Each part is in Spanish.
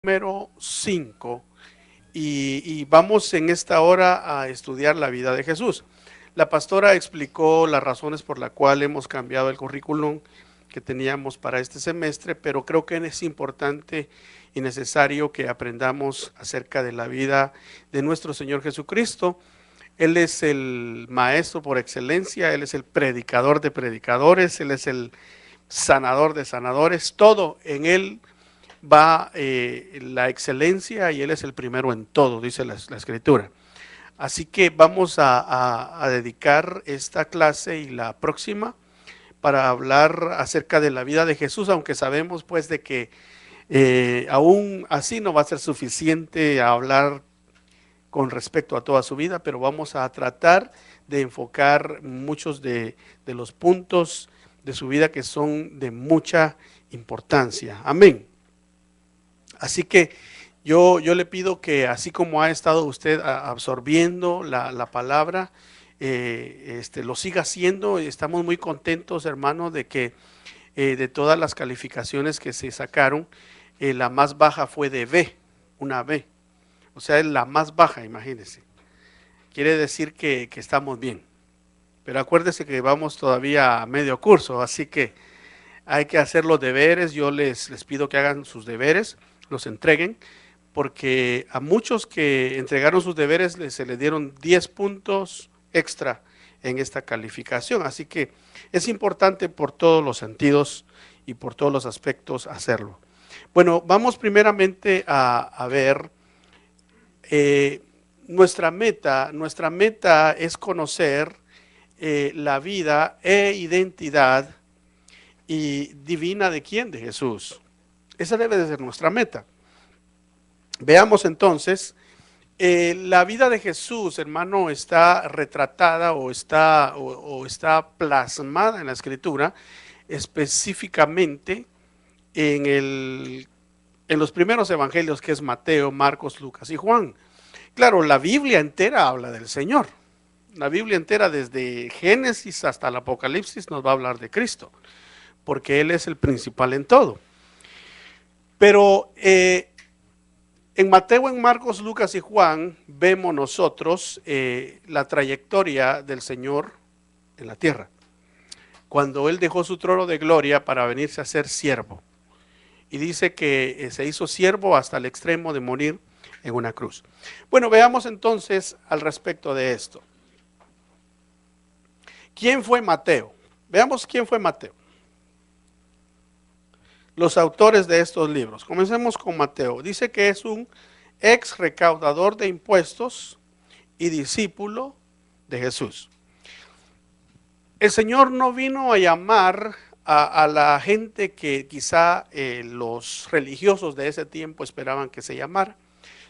Número 5 y vamos en esta hora a estudiar la vida de Jesús. La pastora explicó las razones por las cuales hemos cambiado el currículum que teníamos para este semestre, pero creo que es importante y necesario que aprendamos acerca de la vida de nuestro Señor Jesucristo. Él es el maestro por excelencia, Él es el predicador de predicadores, Él es el sanador de sanadores, todo en Él va la excelencia y Él es el primero en todo, dice la Escritura. Así que vamos a dedicar esta clase y la próxima para hablar acerca de la vida de Jesús, aunque sabemos pues de que aún así no va a ser suficiente a hablar con respecto a toda su vida, pero vamos a tratar de enfocar muchos de los puntos de su vida que son de mucha importancia. Amén. Así que yo le pido que así como ha estado usted absorbiendo la palabra, lo siga haciendo. Estamos muy contentos, hermanos, de que de todas las calificaciones que se sacaron, la más baja fue de B, una B. O sea, es la más baja, imagínense. Quiere decir que estamos bien. Pero acuérdese que vamos todavía a medio curso, así que hay que hacer los deberes. Yo les pido que hagan sus deberes, los entreguen, porque a muchos que entregaron sus deberes se les dieron 10 puntos extra en esta calificación. Así que es importante por todos los sentidos y por todos los aspectos hacerlo. Bueno, vamos primeramente a ver nuestra meta. Nuestra meta es conocer la vida e identidad y divina de quién, de Jesús. Esa debe de ser nuestra meta. Veamos entonces, la vida de Jesús, hermano, está retratada o está plasmada en la Escritura, específicamente en los primeros evangelios, que es Mateo, Marcos, Lucas y Juan. Claro, la Biblia entera habla del Señor. La Biblia entera, desde Génesis hasta el Apocalipsis, nos va a hablar de Cristo, porque Él es el principal en todo. Pero en Mateo, en Marcos, Lucas y Juan vemos nosotros la trayectoria del Señor en la tierra, cuando Él dejó su trono de gloria para venirse a ser siervo. Y dice que se hizo siervo hasta el extremo de morir en una cruz. Bueno, veamos entonces al respecto de esto. ¿Quién fue Mateo? Veamos quién fue Mateo. Los autores de estos libros. Comencemos con Mateo. Dice que es un ex recaudador de impuestos y discípulo de Jesús. El Señor no vino a llamar a la gente que quizá los religiosos de ese tiempo esperaban que se llamara,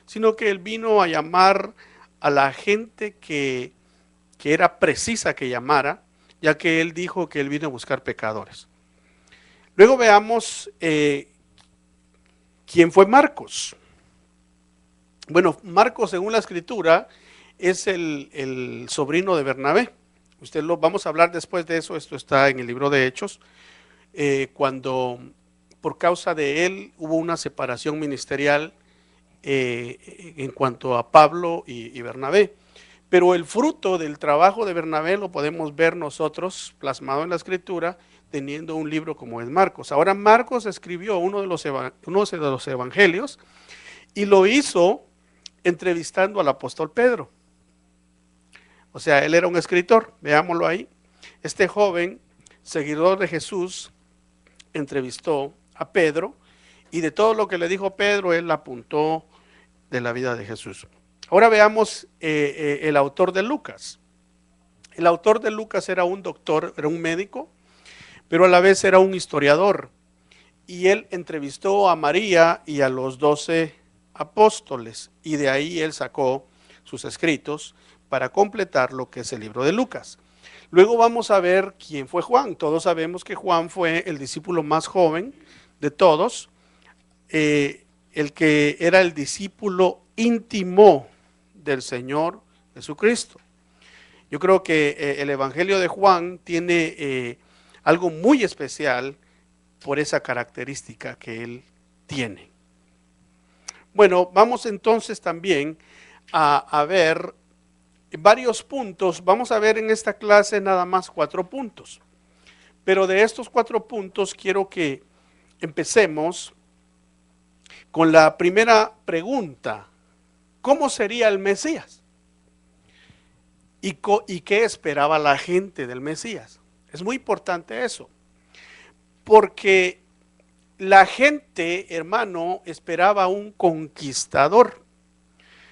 sino que Él vino a llamar a la gente que era precisa que llamara, ya que Él dijo que Él vino a buscar pecadores. Luego veamos quién fue Marcos. Bueno, Marcos, según la Escritura, es el sobrino de Bernabé. Vamos a hablar después de eso. Esto está en el libro de Hechos, cuando por causa de él hubo una separación ministerial en cuanto a Pablo y Bernabé. Pero el fruto del trabajo de Bernabé lo podemos ver nosotros plasmado en la Escritura, teniendo un libro como es Marcos. Ahora, Marcos escribió uno de los evangelios y lo hizo entrevistando al apóstol Pedro. O sea, él era un escritor, veámoslo ahí. Este joven, seguidor de Jesús, entrevistó a Pedro, y de todo lo que le dijo Pedro, él apuntó de la vida de Jesús. Ahora veamos el autor de Lucas. El autor de Lucas era un doctor, era un médico, pero a la vez era un historiador. Y él entrevistó a María y a los 12 apóstoles, y de ahí él sacó sus escritos para completar lo que es el libro de Lucas. Luego vamos a ver quién fue Juan. Todos sabemos que Juan fue el discípulo más joven de todos, el que era el discípulo íntimo del Señor Jesucristo. Yo creo que el Evangelio de Juan tiene algo muy especial por esa característica que él tiene. Bueno, vamos entonces también a ver varios puntos. Vamos a ver en esta clase nada más 4 puntos. Pero de estos 4 puntos quiero que empecemos con la primera pregunta. ¿Cómo sería el Mesías? ¿Y qué esperaba la gente del Mesías? Es muy importante eso. Porque la gente, hermano, esperaba un conquistador.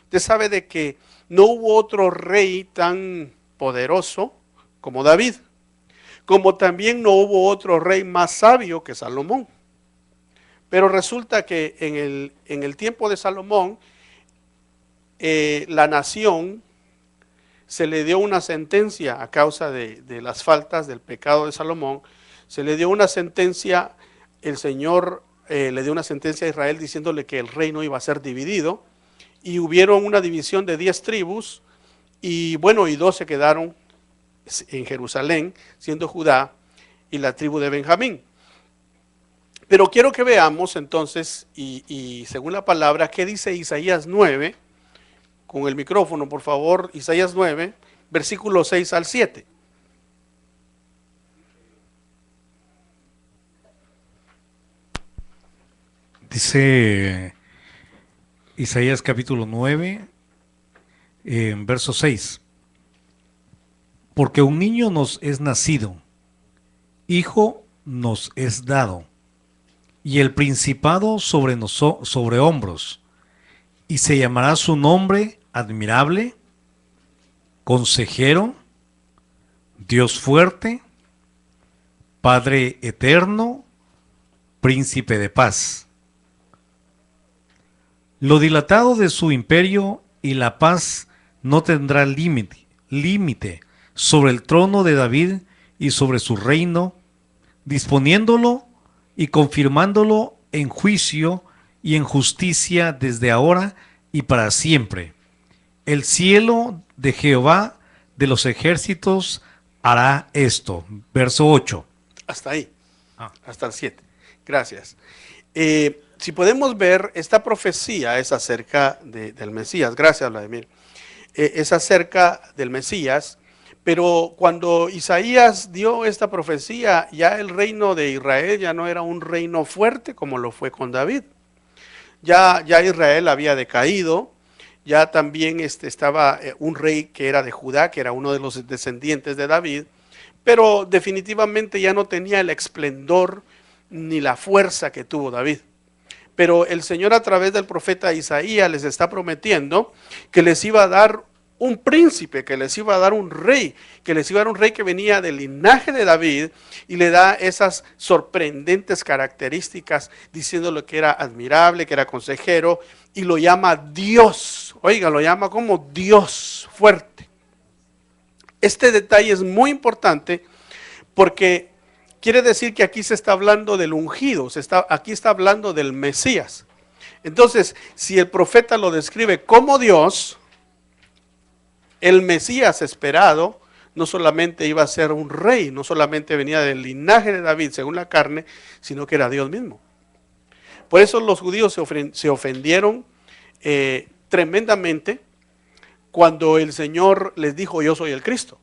Usted sabe de que no hubo otro rey tan poderoso como David, como también no hubo otro rey más sabio que Salomón. Pero resulta que en el tiempo de Salomón, la nación se le dio una sentencia a causa de las faltas del pecado de Salomón, se le dio una sentencia, el Señor le dio una sentencia a Israel diciéndole que el reino iba a ser dividido, y hubieron una división de 10 tribus, y bueno, y 2 se quedaron en Jerusalén, siendo Judá y la tribu de Benjamín. Pero quiero que veamos entonces, y según la palabra, ¿qué dice Isaías 9? Con el micrófono, por favor, Isaías 9, versículos 6 al 7. Dice Isaías capítulo 9, verso 6. Porque un niño nos es nacido, hijo nos es dado, y el principado sobre hombros, y se llamará su nombre admirable, consejero, Dios fuerte, Padre eterno, príncipe de paz. Lo dilatado de su imperio y la paz no tendrá límite sobre el trono de David y sobre su reino, disponiéndolo y confirmándolo en juicio y en justicia desde ahora y para siempre. El cielo de Jehová de los ejércitos hará esto. Verso 8. Hasta ahí, hasta el 7. Gracias. Si podemos ver, esta profecía es acerca del Mesías. Gracias, Vladimir. Es acerca del Mesías, pero cuando Isaías dio esta profecía, ya el reino de Israel ya no era un reino fuerte como lo fue con David. Ya Israel había decaído, ya también estaba un rey que era de Judá, que era uno de los descendientes de David, pero definitivamente ya no tenía el esplendor ni la fuerza que tuvo David. Pero el Señor a través del profeta Isaías les está prometiendo que les iba a dar un príncipe, que les iba a dar un rey, que les iba a dar un rey que venía del linaje de David, y le da esas sorprendentes características, diciéndole que era admirable, que era consejero, y lo llama Dios. Oiga, lo llama como Dios fuerte. Este detalle es muy importante porque quiere decir que aquí se está hablando del ungido, aquí está hablando del Mesías. Entonces, si el profeta lo describe como Dios, el Mesías esperado no solamente iba a ser un rey, no solamente venía del linaje de David según la carne, sino que era Dios mismo. Por eso los judíos se ofendieron tremendamente cuando el Señor les dijo: yo soy el Cristo.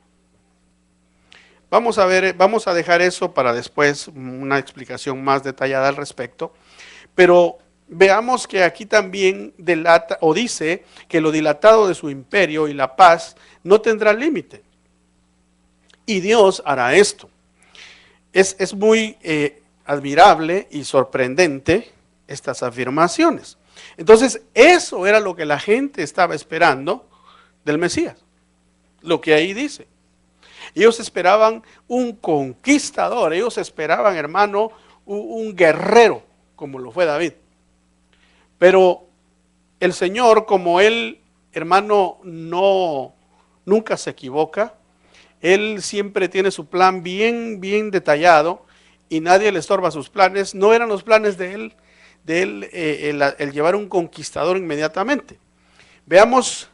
Vamos a dejar eso para después, una explicación más detallada al respecto. Pero veamos que aquí también delata o dice que lo dilatado de su imperio y la paz no tendrá límite. Y Dios hará esto. Es muy admirable y sorprendente estas afirmaciones. Entonces, eso era lo que la gente estaba esperando del Mesías. Lo que ahí dice. Ellos esperaban un conquistador, ellos esperaban, hermano, un guerrero, como lo fue David. Pero el Señor, como Él, hermano, nunca se equivoca, Él siempre tiene su plan bien detallado y nadie le estorba sus planes. No eran los planes de Él, el llevar un conquistador inmediatamente. Veamos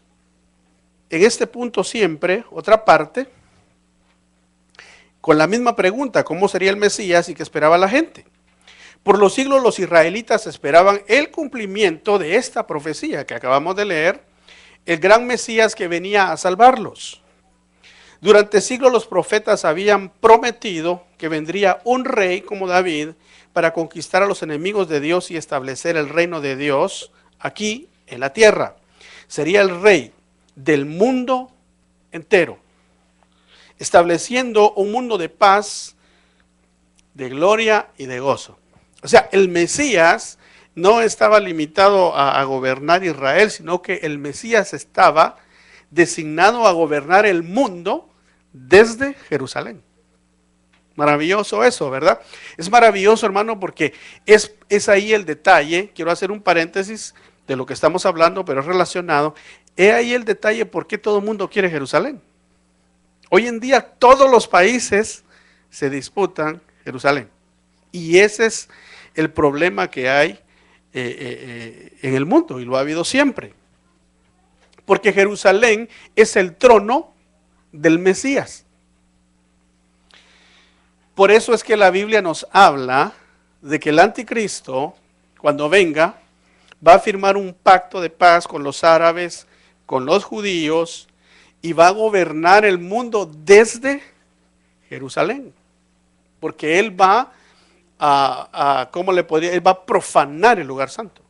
en este punto siempre otra parte, con la misma pregunta: ¿cómo sería el Mesías y qué esperaba la gente? Por los siglos los israelitas esperaban el cumplimiento de esta profecía que acabamos de leer, el gran Mesías que venía a salvarlos. Durante siglos los profetas habían prometido que vendría un rey como David para conquistar a los enemigos de Dios y establecer el reino de Dios aquí en la tierra. Sería el rey del mundo entero, estableciendo un mundo de paz, de gloria y de gozo. O sea, el Mesías no estaba limitado a gobernar Israel, sino que el Mesías estaba designado a gobernar el mundo desde Jerusalén. Maravilloso eso, ¿verdad? Es maravilloso, hermano, porque es ahí el detalle. Quiero hacer un paréntesis de lo que estamos hablando, pero es relacionado. He ahí el detalle por qué todo el mundo quiere Jerusalén. Hoy en día todos los países se disputan Jerusalén. Y ese es el problema que hay en el mundo, y lo ha habido siempre. Porque Jerusalén es el trono del Mesías. Por eso es que la Biblia nos habla de que el anticristo, cuando venga, va a firmar un pacto de paz con los árabes, con los judíos, y va a gobernar el mundo desde Jerusalén. Porque él va él va a profanar el lugar santo.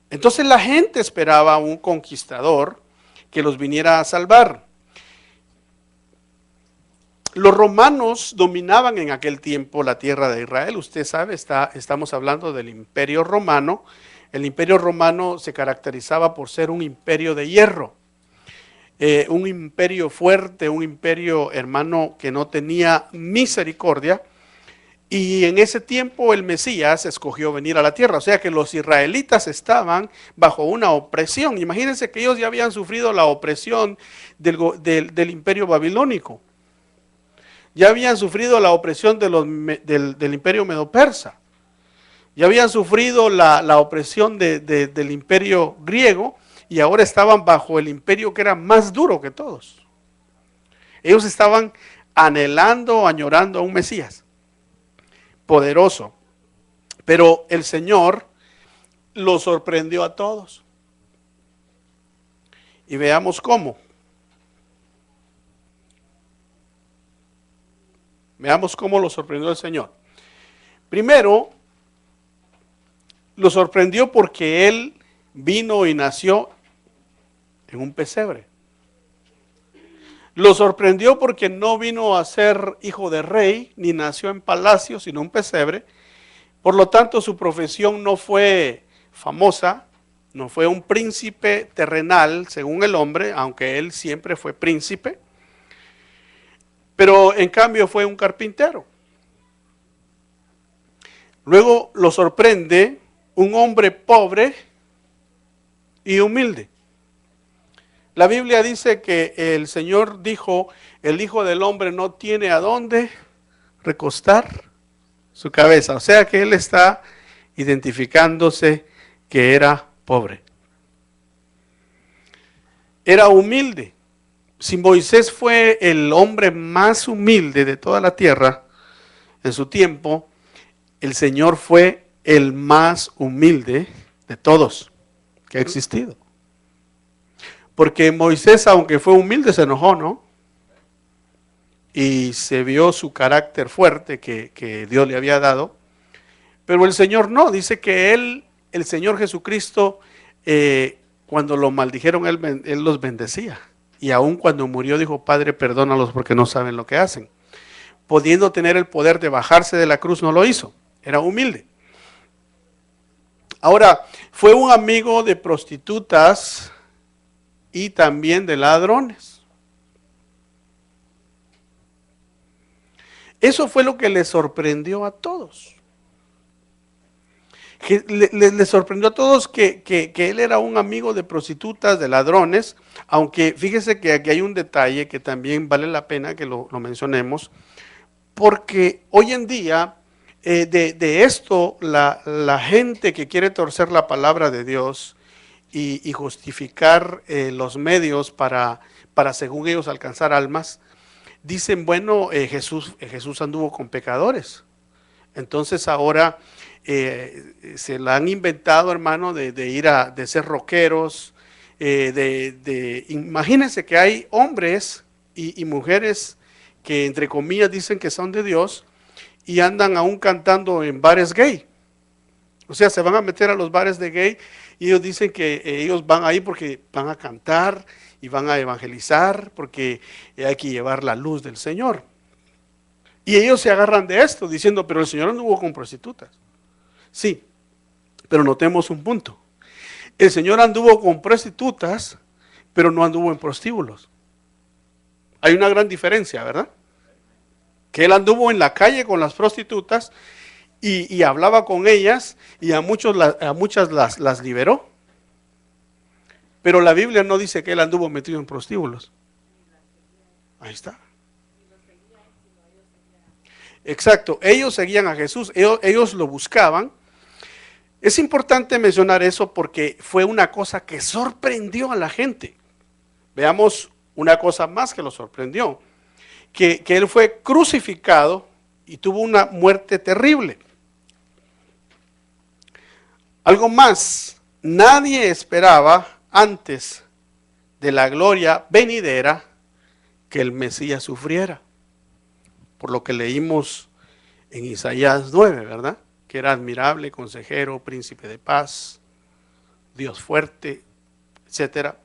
Entonces la gente esperaba a un conquistador que los viniera a salvar. Los romanos dominaban en aquel tiempo la tierra de Israel. Usted sabe, estamos hablando del Imperio Romano. El Imperio Romano se caracterizaba por ser un imperio de hierro. Un imperio fuerte, un imperio, hermano, que no tenía misericordia. Y en ese tiempo el Mesías escogió venir a la tierra. O sea que los israelitas estaban bajo una opresión. Imagínense que ellos ya habían sufrido la opresión del imperio babilónico. Ya habían sufrido la opresión del imperio medo-persa. Ya habían sufrido la opresión del imperio griego. Y ahora estaban bajo el imperio que era más duro que todos. Ellos estaban anhelando, añorando a un Mesías poderoso. Pero el Señor los sorprendió a todos. Y veamos cómo. Veamos cómo lo sorprendió el Señor. Primero, lo sorprendió porque Él vino y nació en un pesebre. Lo sorprendió porque no vino a ser hijo de rey, ni nació en palacio, sino un pesebre. Por lo tanto, su profesión no fue famosa, no fue un príncipe terrenal, según el hombre, aunque él siempre fue príncipe. Pero en cambio fue un carpintero. Luego lo sorprende un hombre pobre y humilde. La Biblia dice que el Señor dijo, el Hijo del Hombre no tiene a dónde recostar su cabeza. O sea que Él está identificándose que era pobre. Era humilde. Si Moisés fue el hombre más humilde de toda la tierra en su tiempo, el Señor fue el más humilde de todos que ha existido. Porque Moisés, aunque fue humilde, se enojó, ¿no? Y se vio su carácter fuerte que Dios le había dado. Pero el Señor no, dice que Él, el Señor Jesucristo, cuando lo maldijeron, Él los bendecía. Y aun cuando murió dijo, Padre, perdónalos porque no saben lo que hacen. Pudiendo tener el poder de bajarse de la cruz, no lo hizo. Era humilde. Ahora, fue un amigo de prostitutas y también de ladrones. Eso fue lo que le sorprendió a todos. Le sorprendió a todos que él era un amigo de prostitutas, de ladrones, aunque fíjese que aquí hay un detalle que también vale la pena que lo mencionemos, porque hoy en día de esto la gente que quiere torcer la palabra de Dios y justificar los medios para según ellos alcanzar almas, dicen, bueno, Jesús anduvo con pecadores. Entonces ahora se la han inventado, hermano, de ir de ser rockeros, imagínense que hay hombres y mujeres que entre comillas dicen que son de Dios y andan aún cantando en bares gay. O sea, se van a meter a los bares de gay y ellos dicen que ellos van ahí porque van a cantar y van a evangelizar porque hay que llevar la luz del Señor. Y ellos se agarran de esto diciendo, pero el Señor anduvo con prostitutas. Sí, pero notemos un punto. El Señor anduvo con prostitutas, pero no anduvo en prostíbulos. Hay una gran diferencia, ¿verdad? Que Él anduvo en la calle con las prostitutas y hablaba con ellas y a muchas las liberó. Pero la Biblia no dice que Él anduvo metido en prostíbulos. Ahí está. Exacto, ellos seguían a Jesús, ellos lo buscaban. Es importante mencionar eso porque fue una cosa que sorprendió a la gente. Veamos una cosa más que lo sorprendió, que Él fue crucificado y tuvo una muerte terrible. Algo más, nadie esperaba antes de la gloria venidera que el Mesías sufriera. Por lo que leímos en Isaías 9, ¿verdad? Que era admirable, consejero, príncipe de paz, Dios fuerte, etcétera,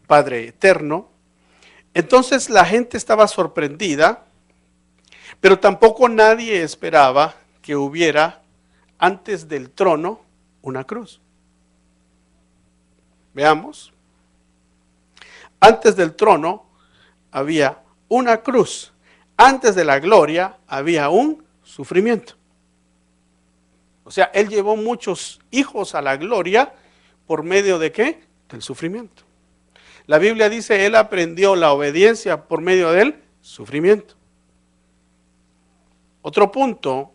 Padre eterno. Entonces la gente estaba sorprendida, pero tampoco nadie esperaba que hubiera antes del trono una cruz. Veamos. Antes del trono había una cruz. Antes de la gloria había un sufrimiento. O sea, Él llevó muchos hijos a la gloria por medio de ¿qué? Del sufrimiento. La Biblia dice, Él aprendió la obediencia por medio del sufrimiento. Otro punto,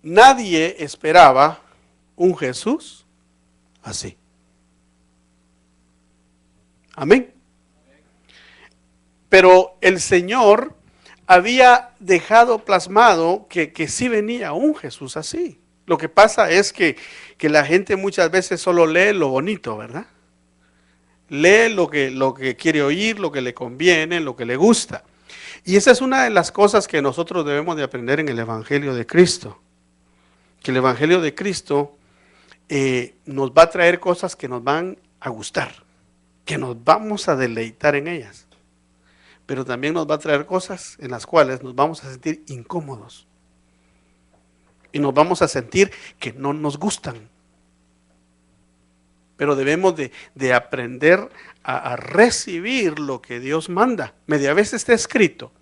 nadie esperaba un Jesús así. Amén. Pero el Señor había dejado plasmado que sí venía un Jesús así. Lo que pasa es que la gente muchas veces solo lee lo bonito, ¿verdad? Lee lo que quiere oír, lo que le conviene, lo que le gusta. Y esa es una de las cosas que nosotros debemos de aprender en el Evangelio de Cristo. Que el Evangelio de Cristo nos va a traer cosas que nos van a gustar, que nos vamos a deleitar en ellas. Pero también nos va a traer cosas en las cuales nos vamos a sentir incómodos. Y nos vamos a sentir que no nos gustan. Pero debemos de aprender a recibir lo que Dios manda. Media vez esté escrito,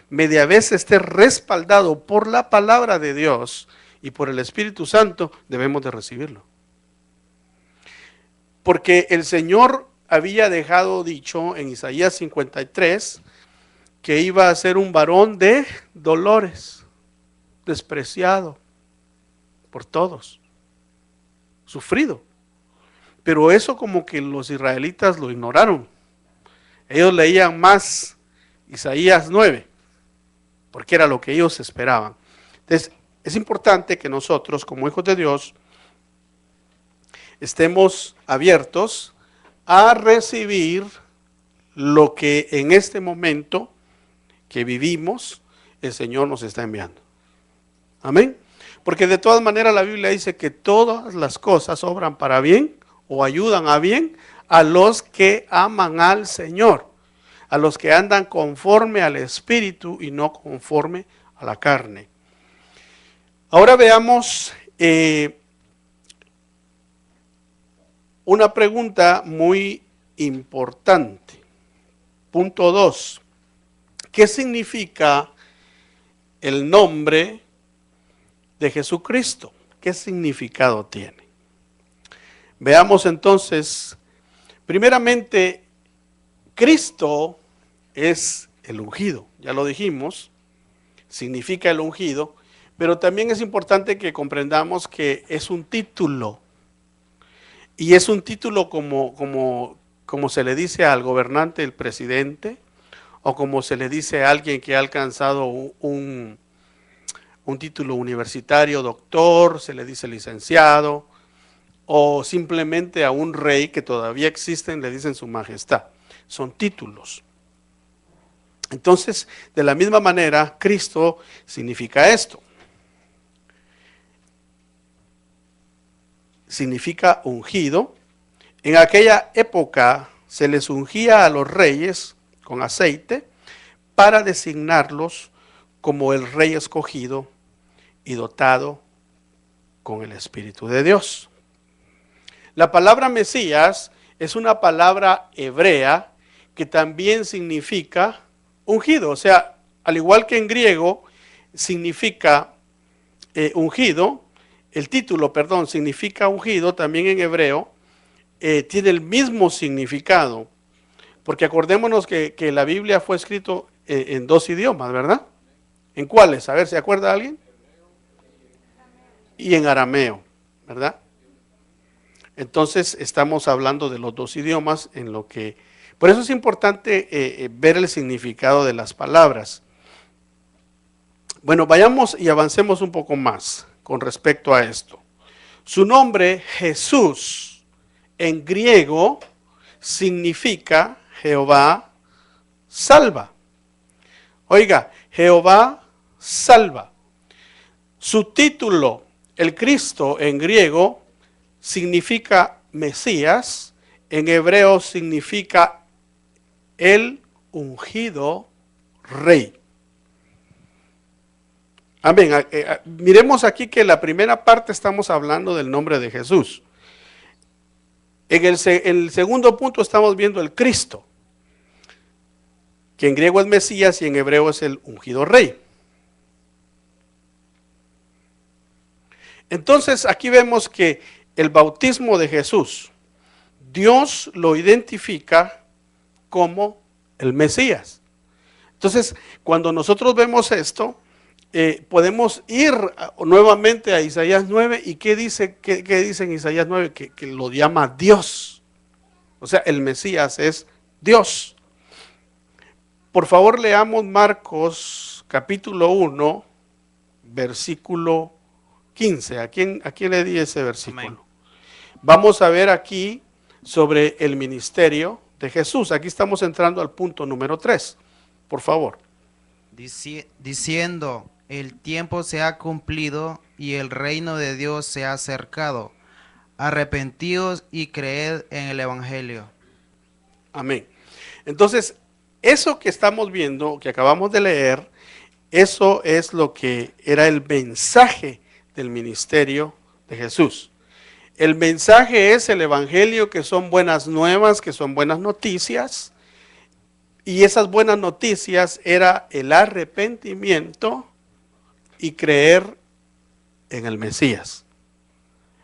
media vez esté respaldado por la palabra de Dios y por el Espíritu Santo, debemos de recibirlo. Porque el Señor había dejado dicho en Isaías 53 que iba a ser un varón de dolores, despreciado por todos, sufrido. Pero eso como que los israelitas lo ignoraron. Ellos leían más Isaías 9, porque era lo que ellos esperaban. Entonces, es importante que nosotros, como hijos de Dios, estemos abiertos a recibir lo que en este momento que vivimos, el Señor nos está enviando. Amén. Porque de todas maneras la Biblia dice que todas las cosas obran para bien o ayudan a bien a los que aman al Señor, a los que andan conforme al Espíritu y no conforme a la carne. Ahora veamos una pregunta muy importante. Punto 2. ¿Qué significa el nombre de Jesucristo? ¿Qué significado tiene? Veamos entonces, primeramente, Cristo es el ungido, ya lo dijimos, significa el ungido, pero también es importante que comprendamos que es un título, y es un título como se le dice al gobernante, el presidente, o como se le dice a alguien que ha alcanzado un título universitario, doctor, se le dice licenciado, o simplemente a un rey que todavía existen le dicen su majestad. Son títulos. Entonces, de la misma manera, Cristo significa esto. Significa ungido. En aquella época se les ungía a los reyes con aceite para designarlos como el rey escogido y dotado con el Espíritu de Dios. La palabra Mesías es una palabra hebrea que también significa ungido, o sea, al igual que en griego significa ungido, el título, perdón, significa ungido, también en hebreo tiene el mismo significado, porque acordémonos que la Biblia fue escrito en dos idiomas, ¿verdad? ¿En cuáles? A ver, ¿se acuerda alguien? Y en arameo, ¿verdad? Entonces estamos hablando de los dos idiomas en lo que... Por eso es importante ver el significado de las palabras. Bueno, vayamos y avancemos un poco más con respecto a esto. Su nombre, Jesús, en griego significa Jehová salva. Oiga, Jehová salva. Su título, el Cristo, en griego significa Mesías, en hebreo significa el ungido rey. Amén. Miremos aquí que en la primera parte estamos hablando del nombre de Jesús. En el segundo punto estamos viendo el Cristo, que en griego es Mesías y en hebreo es el ungido rey. Entonces aquí vemos que el bautismo de Jesús, Dios lo identifica como el Mesías. Entonces, cuando nosotros vemos esto, podemos ir nuevamente a Isaías 9, y ¿qué dice en Isaías 9? Que lo llama Dios. O sea, el Mesías es Dios. Por favor, leamos Marcos capítulo 1, versículo 15. ¿A quién le di ese versículo? Amén. Vamos a ver aquí sobre el ministerio de Jesús. Aquí estamos entrando al punto número 3. Por favor. Diciendo, el tiempo se ha cumplido y el reino de Dios se ha acercado. Arrepentíos y creed en el Evangelio. Amén. Entonces, eso que estamos viendo, que acabamos de leer, eso es lo que era el mensaje del ministerio de Jesús. El mensaje es el Evangelio, que son buenas nuevas, que son buenas noticias. Y esas buenas noticias era el arrepentimiento y creer en el Mesías.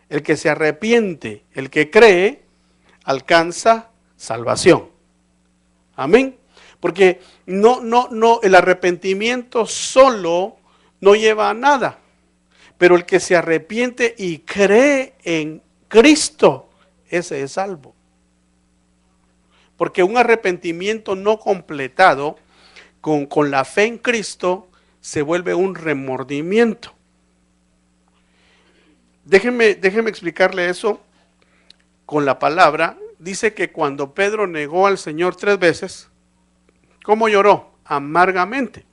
El que se arrepiente, el que cree, alcanza salvación. Amén. Porque el arrepentimiento solo no lleva a nada. Pero el que se arrepiente y cree en Cristo, ese es salvo. Porque un arrepentimiento no completado con la fe en Cristo se vuelve un remordimiento. Déjeme explicarle eso con la palabra. Dice que cuando Pedro negó al Señor 3 veces, ¿cómo lloró? Amargamente.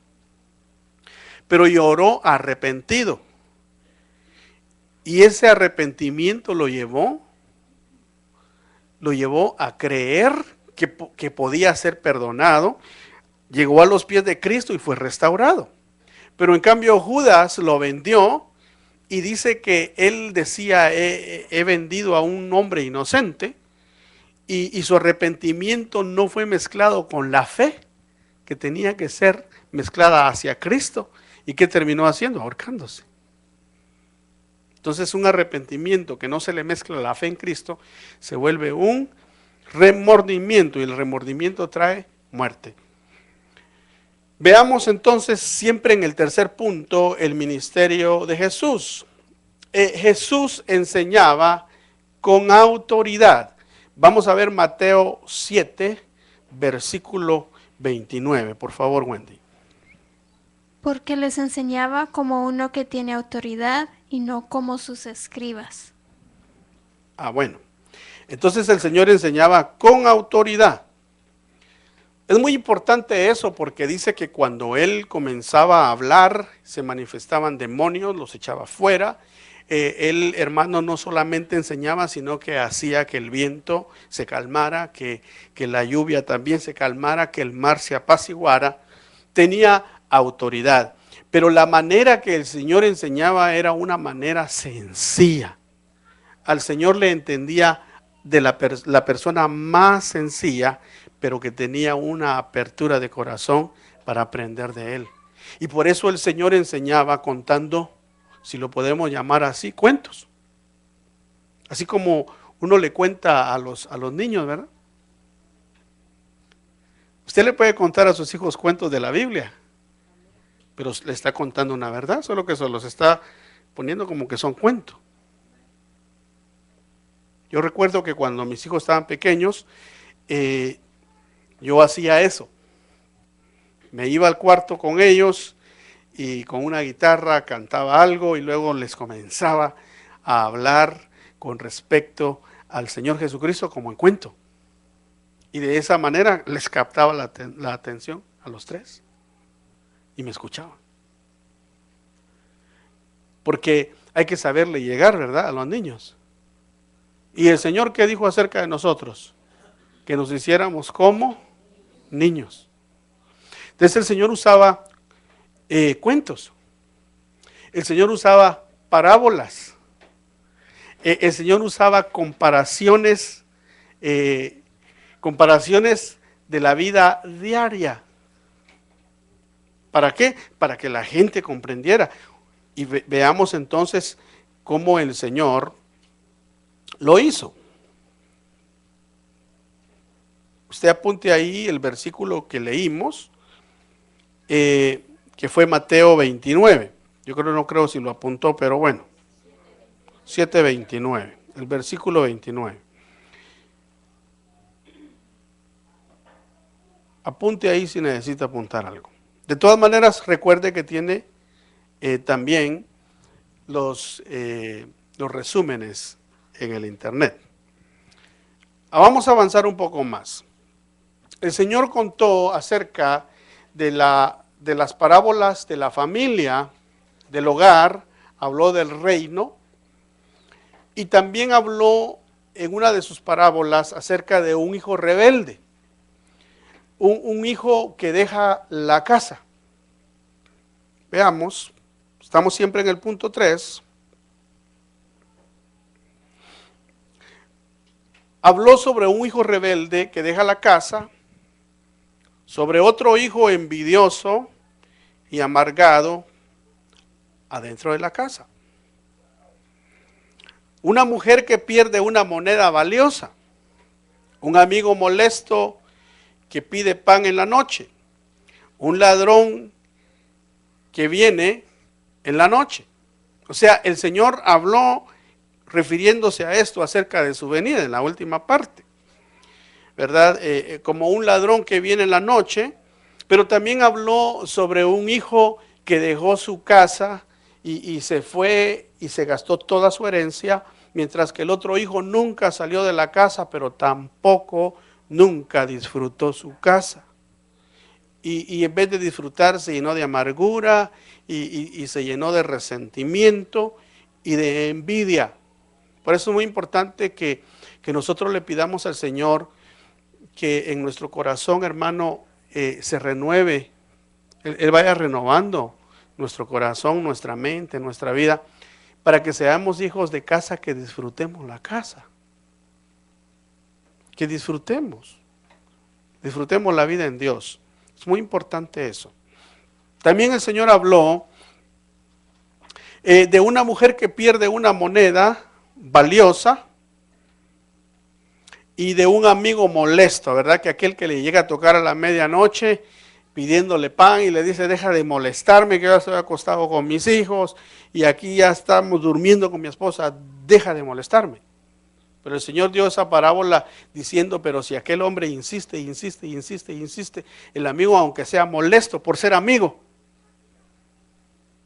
Pero lloró arrepentido. Y ese arrepentimiento lo llevó a creer que podía ser perdonado. Llegó a los pies de Cristo y fue restaurado. Pero en cambio Judas lo vendió y dice que él decía, he vendido a un hombre inocente, y su arrepentimiento no fue mezclado con la fe que tenía que ser mezclada hacia Cristo. ¿Y qué terminó haciendo? Ahorcándose. Entonces un arrepentimiento que no se le mezcla la fe en Cristo se vuelve un remordimiento, y el remordimiento trae muerte. Veamos entonces siempre en el tercer punto el ministerio de Jesús. Jesús enseñaba con autoridad. Vamos a ver Mateo 7, versículo 29. Por favor, Wendy. Porque les enseñaba como uno que tiene autoridad y no como sus escribas. Ah, bueno. Entonces el Señor enseñaba con autoridad. Es muy importante eso porque dice que cuando Él comenzaba a hablar, se manifestaban demonios, los echaba fuera. Él, hermano, no solamente enseñaba, sino que hacía que el viento se calmara, que la lluvia también se calmara, que el mar se apaciguara. Tenía autoridad. Pero la manera que el Señor enseñaba era una manera sencilla. Al Señor le entendía de la persona más sencilla, pero que tenía una apertura de corazón para aprender de Él. Y por eso el Señor enseñaba contando, si lo podemos llamar así, cuentos. Así como uno le cuenta a los niños, ¿verdad? Usted le puede contar a sus hijos cuentos de la Biblia, pero le está contando una verdad, solo que se los está poniendo como que son cuentos. Yo recuerdo que cuando mis hijos estaban pequeños, yo hacía eso. Me iba al cuarto con ellos y con una guitarra cantaba algo y luego les comenzaba a hablar con respecto al Señor Jesucristo como en cuento. Y de esa manera les captaba la atención a los tres y me escuchaban. Porque hay que saberle llegar, ¿verdad?, a los niños. Y el Señor, ¿qué dijo acerca de nosotros? Que nos hiciéramos como niños. Entonces el Señor usaba cuentos. El Señor usaba parábolas. El Señor usaba comparaciones de la vida diaria. ¿Para qué? Para que la gente comprendiera. Y veamos entonces cómo el Señor lo hizo. Usted apunte ahí el versículo que leímos, que fue Mateo 29. Yo no creo si lo apuntó, pero bueno. 7:29, el versículo 29. Apunte ahí si necesita apuntar algo. De todas maneras, recuerde que tiene también los resúmenes en el internet. Vamos a avanzar un poco más. El Señor contó acerca de las parábolas de la familia, del hogar, habló del reino y también habló en una de sus parábolas acerca de un hijo rebelde, un hijo que deja la casa. Veamos, estamos siempre en el punto 3. Habló sobre un hijo rebelde que deja la casa, sobre otro hijo envidioso y amargado adentro de la casa. Una mujer que pierde una moneda valiosa, un amigo molesto que pide pan en la noche, un ladrón que viene en la noche. O sea, el Señor habló refiriéndose a esto acerca de su venida en la última parte, ¿verdad? Como un ladrón que viene en la noche, pero también habló sobre un hijo que dejó su casa y se fue y se gastó toda su herencia, mientras que el otro hijo nunca salió de la casa, pero tampoco nunca disfrutó su casa. Y en vez de disfrutar se llenó de amargura y se llenó de resentimiento y de envidia. Por eso es muy importante que nosotros le pidamos al Señor que en nuestro corazón, hermano, se renueve. Él vaya renovando nuestro corazón, nuestra mente, nuestra vida, para que seamos hijos de casa, que disfrutemos la casa. Que disfrutemos la vida en Dios. Es muy importante eso. También el Señor habló de una mujer que pierde una moneda valiosa y de un amigo molesto, ¿verdad? Que aquel que le llega a tocar a la medianoche pidiéndole pan y le dice: deja de molestarme, que yo estoy acostado con mis hijos y aquí ya estamos durmiendo con mi esposa, deja de molestarme. Pero el Señor dio esa parábola diciendo, pero si aquel hombre insiste, insiste, insiste, insiste, el amigo, aunque sea molesto por ser amigo,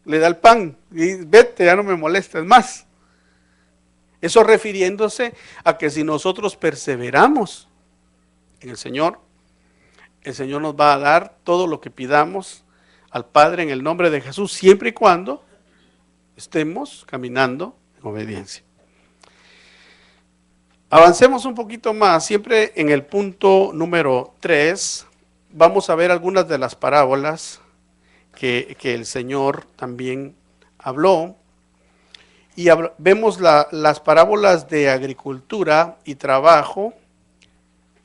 le da el pan y vete, ya no me molestes más. Eso refiriéndose a que si nosotros perseveramos en el Señor nos va a dar todo lo que pidamos al Padre en el nombre de Jesús, siempre y cuando estemos caminando en obediencia. Avancemos un poquito más, siempre en el punto número 3, vamos a ver algunas de las parábolas que el Señor también habló. Y vemos las parábolas de agricultura y trabajo,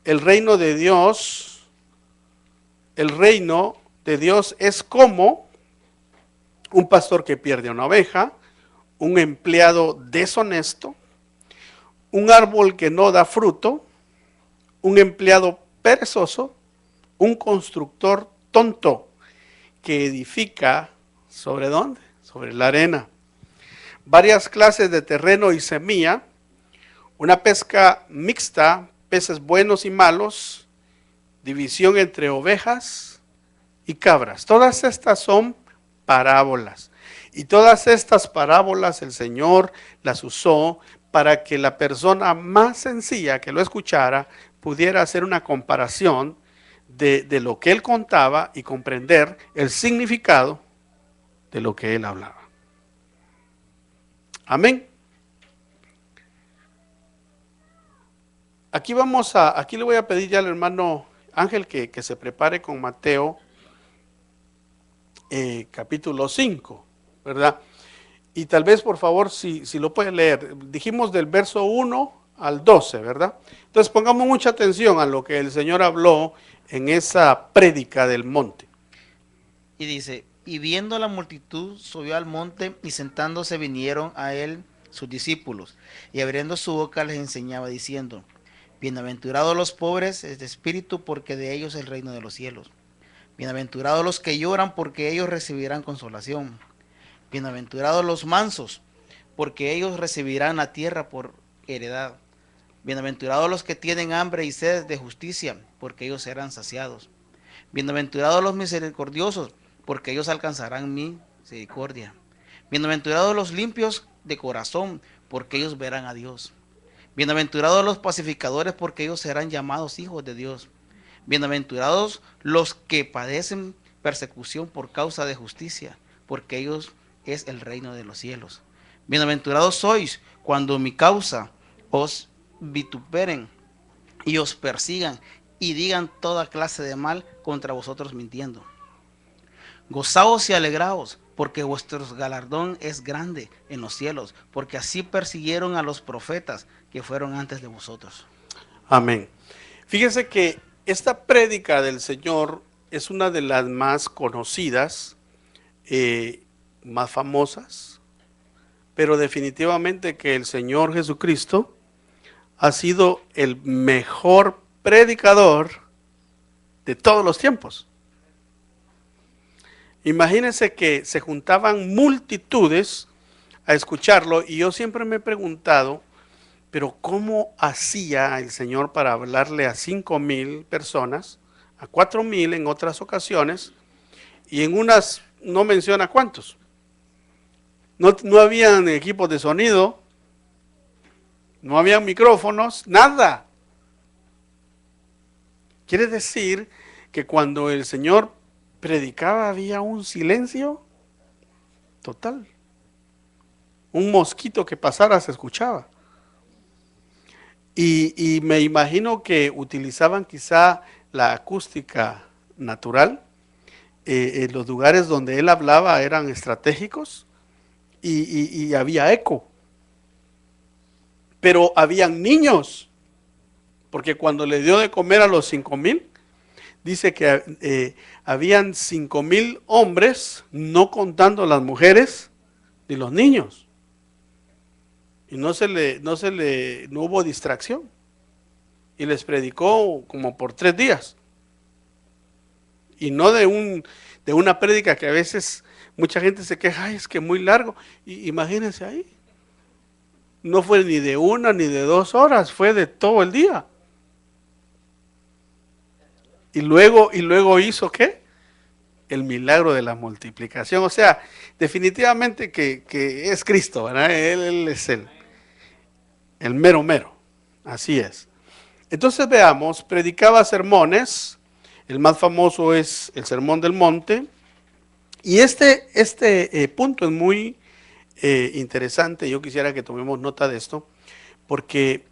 el reino de Dios. El reino de Dios es como un pastor que pierde una oveja, un empleado deshonesto, un árbol que no da fruto, un empleado perezoso, un constructor tonto que edifica ¿sobre dónde? Sobre la arena. Varias clases de terreno y semilla, una pesca mixta, peces buenos y malos, división entre ovejas y cabras. Todas estas son parábolas. Y todas estas parábolas el Señor las usó para que la persona más sencilla que lo escuchara pudiera hacer una comparación de lo que él contaba y comprender el significado de lo que él hablaba. Amén. Aquí le voy a pedir ya al hermano Ángel que se prepare con Mateo capítulo 5, ¿verdad? Y tal vez por favor si lo puede leer, dijimos del verso 1 al 12, ¿verdad? Entonces pongamos mucha atención a lo que el Señor habló en esa prédica del monte. Y dice, y viendo la multitud, subió al monte, y sentándose vinieron a él sus discípulos, y abriendo su boca les enseñaba diciendo, bienaventurados los pobres de espíritu, porque de ellos es el reino de los cielos. Bienaventurados los que lloran, porque ellos recibirán consolación. Bienaventurados los mansos, porque ellos recibirán la tierra por heredad. Bienaventurados los que tienen hambre y sed de justicia, porque ellos serán saciados. Bienaventurados los misericordiosos, porque ellos alcanzarán misericordia. Bienaventurados los limpios de corazón, porque ellos verán a Dios. Bienaventurados los pacificadores, porque ellos serán llamados hijos de Dios. Bienaventurados los que padecen persecución por causa de justicia, porque ellos es el reino de los cielos. Bienaventurados sois cuando mi causa os vituperen y os persigan y digan toda clase de mal contra vosotros mintiendo. Gozaos y alegraos, porque vuestro galardón es grande en los cielos, porque así persiguieron a los profetas que fueron antes de vosotros. Amén. Fíjense que esta prédica del Señor es una de las más conocidas, más famosas, pero definitivamente que el Señor Jesucristo ha sido el mejor predicador de todos los tiempos. Imagínense que se juntaban multitudes a escucharlo y yo siempre me he preguntado, pero ¿cómo hacía el Señor para hablarle a 5,000 personas, a 4,000 en otras ocasiones, y en unas no menciona cuántos? No habían equipos de sonido, no habían micrófonos, nada. Quiere decir que cuando el Señor predicaba había un silencio total. Un mosquito que pasara se escuchaba. Y me imagino que utilizaban quizá la acústica natural. En los lugares donde él hablaba eran estratégicos y había eco. Pero habían niños, porque cuando le dio de comer a los 5,000, dice que habían 5,000 hombres, no contando las mujeres ni los niños. Y no hubo distracción. Y les predicó como por 3 días. Y no de una prédica que a veces mucha gente se queja, ay, es que muy largo. Y imagínense ahí. no fue ni de 1 ni de 2 horas, fue de todo el día. Y luego hizo ¿qué? El milagro de la multiplicación. O sea, definitivamente que es Cristo, ¿verdad? Él es el mero mero. Así es. Entonces veamos, predicaba sermones. El más famoso es el Sermón del Monte. Y este punto es muy interesante. Yo quisiera que tomemos nota de esto, porque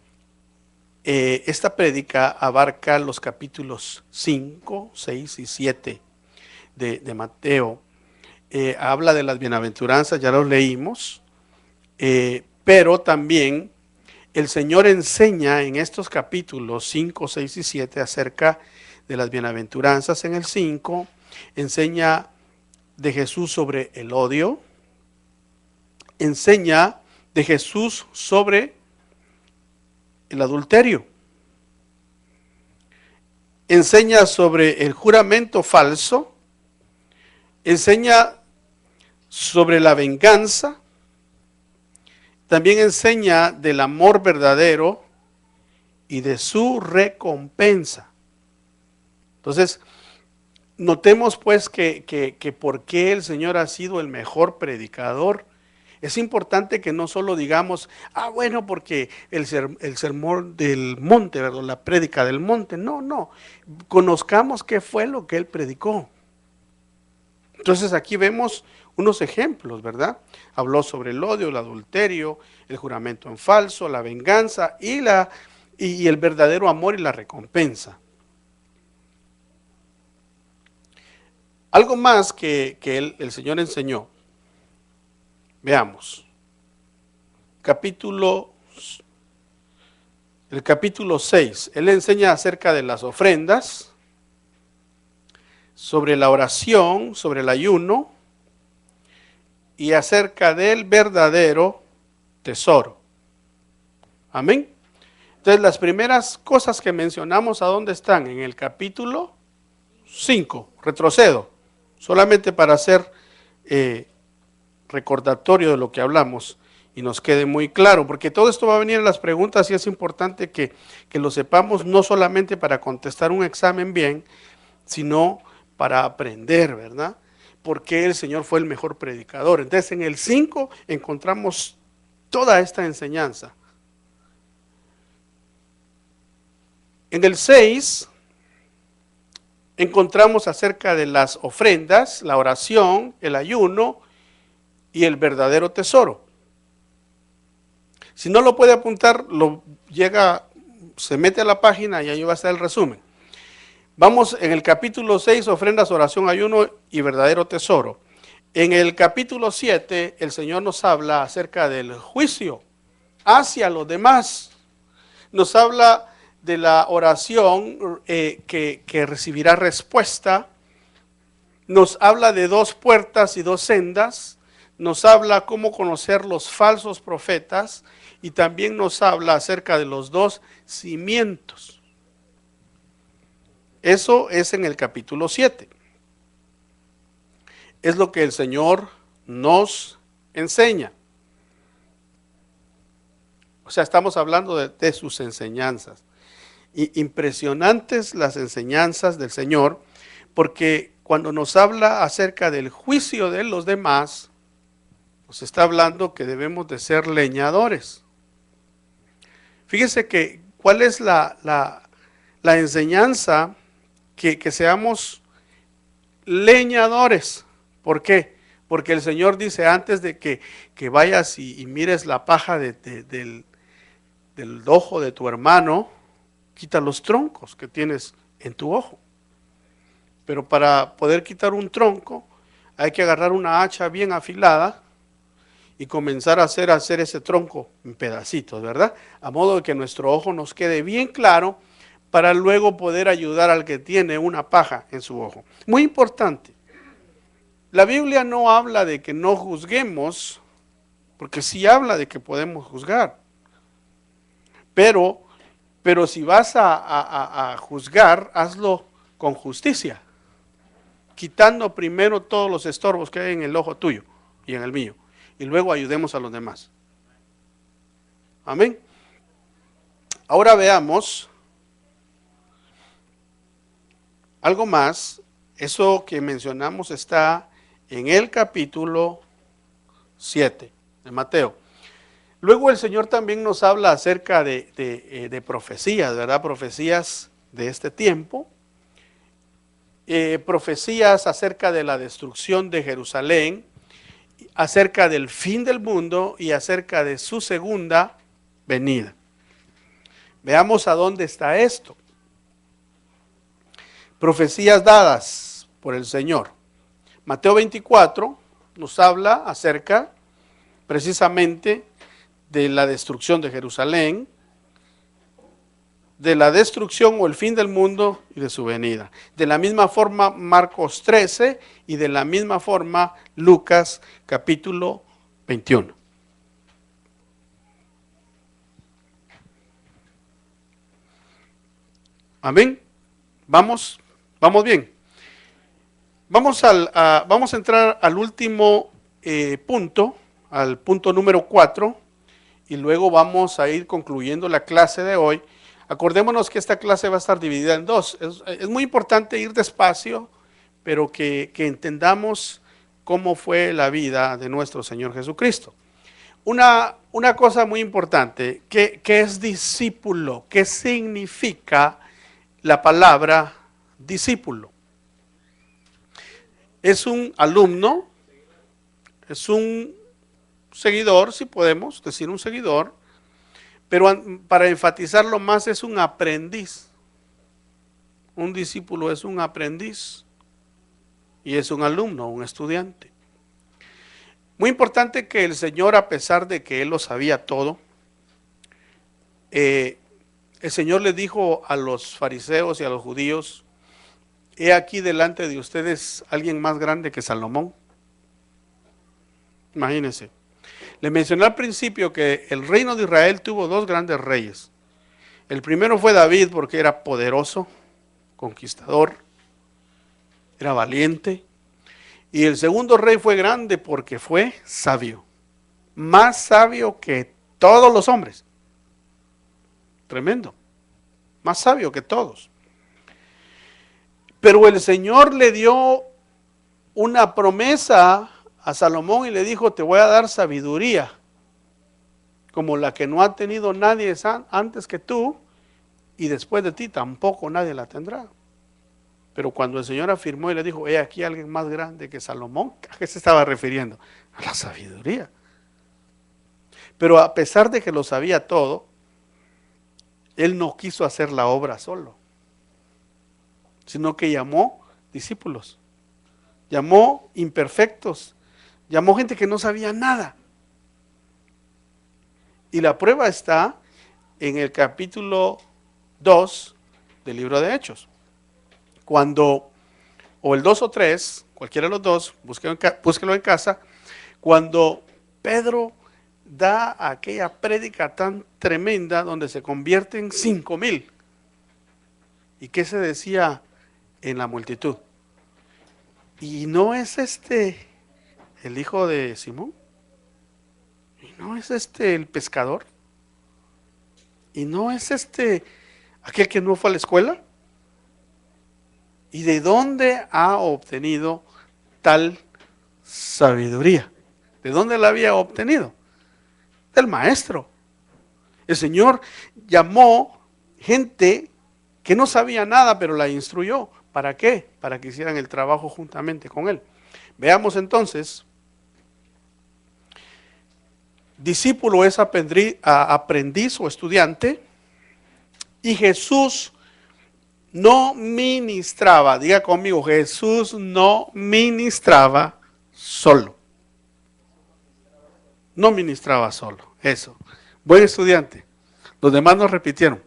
esta prédica abarca los capítulos 5, 6 y 7 de Mateo. Habla de las bienaventuranzas, ya los leímos, pero también el Señor enseña en estos capítulos 5, 6 y 7 acerca de las bienaventuranzas. En el 5 enseña de Jesús sobre el odio, enseña de Jesús sobre el adulterio, enseña sobre el juramento falso, enseña sobre la venganza, también enseña del amor verdadero y de su recompensa. Entonces, notemos pues que por qué el Señor ha sido el mejor predicador. Es importante que no solo digamos, bueno, porque el sermón del monte, ¿verdad? La prédica del monte. No, conozcamos qué fue lo que él predicó. Entonces aquí vemos unos ejemplos, ¿verdad? Habló sobre el odio, el adulterio, el juramento en falso, la venganza y el verdadero amor y la recompensa. Algo más que el Señor enseñó. Veamos. El capítulo 6. Él enseña acerca de las ofrendas, sobre la oración, sobre el ayuno y acerca del verdadero tesoro. Amén. Entonces las primeras cosas que mencionamos, ¿a dónde están? En el capítulo 5. Retrocedo, solamente para hacer recordatorio de lo que hablamos y nos quede muy claro, porque todo esto va a venir en las preguntas y es importante que lo sepamos, no solamente para contestar un examen bien, sino para aprender, ¿verdad? Porque el Señor fue el mejor predicador. Entonces en el 5 encontramos toda esta enseñanza. En el 6 encontramos acerca de las ofrendas, la oración, el ayuno y el verdadero tesoro. Si no lo puede apuntar, se mete a la página y ahí va a estar el resumen. Vamos en el capítulo 6, ofrendas, oración, ayuno y verdadero tesoro. En el capítulo 7, el Señor nos habla acerca del juicio hacia los demás. Nos habla de la oración que recibirá respuesta. Nos habla de 2 puertas y 2 sendas. Nos habla cómo conocer los falsos profetas. Y también nos habla acerca de los 2 cimientos. Eso es en el capítulo 7. Es lo que el Señor nos enseña. O sea, estamos hablando de sus enseñanzas. Y impresionantes las enseñanzas del Señor, porque cuando nos habla acerca del juicio de los demás, nos está hablando que debemos de ser leñadores. Fíjese que cuál es la enseñanza, que seamos leñadores. ¿Por qué? Porque el Señor dice antes de que vayas y mires la paja del ojo de tu hermano, quita los troncos que tienes en tu ojo. Pero para poder quitar un tronco hay que agarrar una hacha bien afilada y comenzar a hacer ese tronco en pedacitos, ¿verdad? A modo de que nuestro ojo nos quede bien claro para luego poder ayudar al que tiene una paja en su ojo. Muy importante. La Biblia no habla de que no juzguemos, porque sí habla de que podemos juzgar. Pero si vas a juzgar, hazlo con justicia, quitando primero todos los estorbos que hay en el ojo tuyo y en el mío, y luego ayudemos a los demás. Amén. Ahora veamos algo más. Eso que mencionamos está en el capítulo 7 de Mateo. Luego el Señor también nos habla acerca de profecías, ¿verdad? Profecías de este tiempo. Profecías acerca de la destrucción de Jerusalén, acerca del fin del mundo y acerca de su segunda venida. Veamos a dónde está esto. Profecías dadas por el Señor. Mateo 24 nos habla acerca precisamente de la destrucción de Jerusalén, de la destrucción o el fin del mundo y de su venida. De la misma forma Marcos 13 y de la misma forma Lucas capítulo 21. Amén. Vamos bien. Vamos a entrar al último punto, al punto número 4, y luego vamos a ir concluyendo la clase de hoy. Acordémonos que esta clase va a estar dividida en dos. Es muy importante ir despacio, pero que entendamos cómo fue la vida de nuestro Señor Jesucristo. Una cosa muy importante, ¿qué es discípulo? ¿Qué significa la palabra discípulo? Es un alumno, es un seguidor, si podemos decir un seguidor, pero para enfatizarlo más es un aprendiz. Un discípulo es un aprendiz y es un alumno, un estudiante. Muy importante que el Señor, a pesar de que Él lo sabía todo, el Señor le dijo a los fariseos y a los judíos: he aquí delante de ustedes alguien más grande que Salomón. Imagínense. Le mencioné al principio que el reino de Israel tuvo dos grandes reyes. El primero fue David, porque era poderoso, conquistador, era valiente. Y el segundo rey fue grande porque fue sabio, más sabio que todos los hombres. Tremendo, más sabio que todos. Pero el Señor le dio una promesa a Salomón y le dijo: te voy a dar sabiduría como la que no ha tenido nadie antes que tú, y después de ti tampoco nadie la tendrá. Pero cuando el Señor afirmó y le dijo: he aquí alguien más grande que Salomón, ¿a qué se estaba refiriendo? A la sabiduría. Pero a pesar de que lo sabía todo, Él no quiso hacer la obra solo, sino que llamó discípulos, llamó imperfectos, llamó gente que no sabía nada. Y la prueba está en el capítulo 2 del libro de Hechos. Cuando, o el 2 o 3, cualquiera de los dos, búsquelo en casa, cuando Pedro da aquella prédica tan tremenda donde se convierten 5,000. ¿Y qué se decía en la multitud? ¿Y no es este el hijo de Simón? ¿Y no es este el pescador? ¿Y no es este aquel que no fue a la escuela? ¿Y de dónde ha obtenido tal sabiduría? ¿De dónde la había obtenido? Del maestro. El Señor llamó gente que no sabía nada, pero la instruyó. ¿Para qué? Para que hicieran el trabajo juntamente con Él. Veamos entonces. Discípulo es aprendiz o estudiante, y Jesús no ministraba, diga conmigo, Jesús no ministraba solo. No ministraba solo, eso. Buen estudiante. Los demás nos repitieron.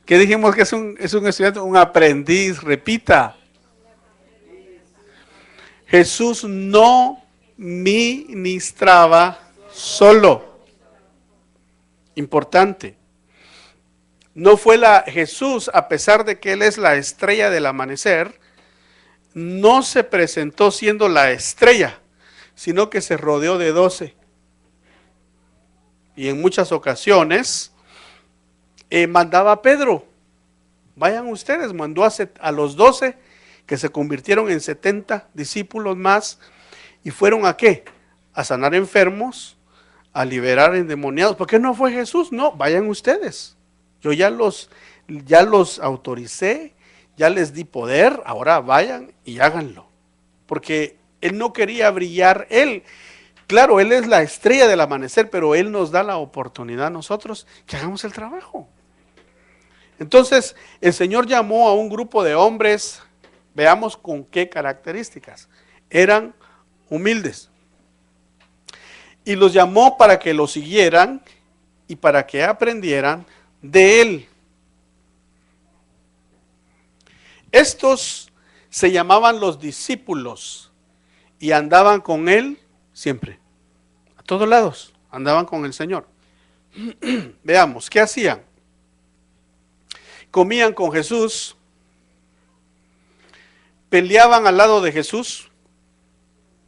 ¿Qué dijimos que es un estudiante? Un aprendiz, repita. Jesús no ministraba solo. Importante. No fue Jesús, a pesar de que Él es la estrella del amanecer, no se presentó siendo la estrella, sino que se rodeó de 12. y en muchas ocasiones mandaba a Pedro. Vayan ustedes, mandó a los 12 que se convirtieron en 70 discípulos más y fueron ¿a qué? A sanar enfermos, a liberar endemoniados. ¿Por qué no fue Jesús? No, vayan ustedes. Yo ya los autoricé, ya les di poder, ahora vayan y háganlo. Porque Él no quería brillar, claro, Él es la estrella del amanecer, pero Él nos da la oportunidad a nosotros que hagamos el trabajo. Entonces, el Señor llamó a un grupo de hombres, veamos con qué características. Eran humildes. Y los llamó para que lo siguieran y para que aprendieran de Él. Estos se llamaban los discípulos y andaban con Él siempre. A todos lados andaban con el Señor. Veamos, ¿qué hacían? Comían con Jesús, peleaban al lado de Jesús,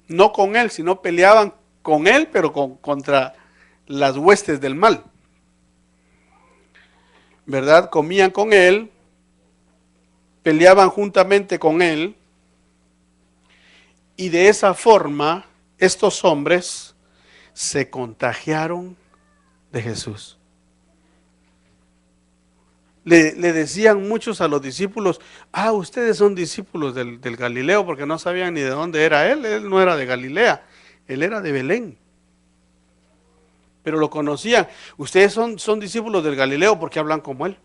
no con Él, sino peleaban con Él, pero contra las huestes del mal. ¿Verdad? Comían con Él, peleaban juntamente con Él, y de esa forma estos hombres se contagiaron de Jesús. Le decían muchos a los discípulos, ustedes son discípulos del Galileo, porque no sabían ni de dónde era él no era de Galilea, él era de Belén. Pero lo conocían, ustedes son discípulos del Galileo porque hablan como él.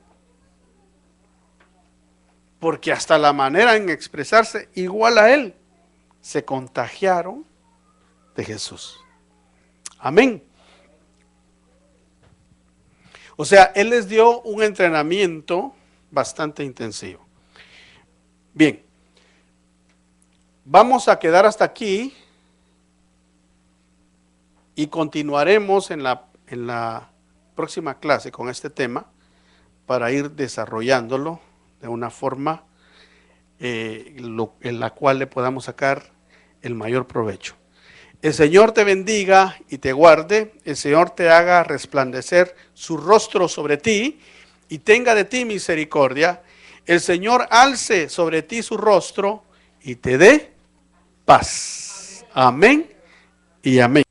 Porque hasta la manera en expresarse igual a él, se contagiaron de Jesús. Amén. O sea, Él les dio un entrenamiento bastante intensivo. Bien, vamos a quedar hasta aquí y continuaremos en la próxima clase con este tema para ir desarrollándolo de una forma en la cual le podamos sacar el mayor provecho. El Señor te bendiga y te guarde, el Señor te haga resplandecer su rostro sobre ti y tenga de ti misericordia, el Señor alce sobre ti su rostro y te dé paz. Amén y amén.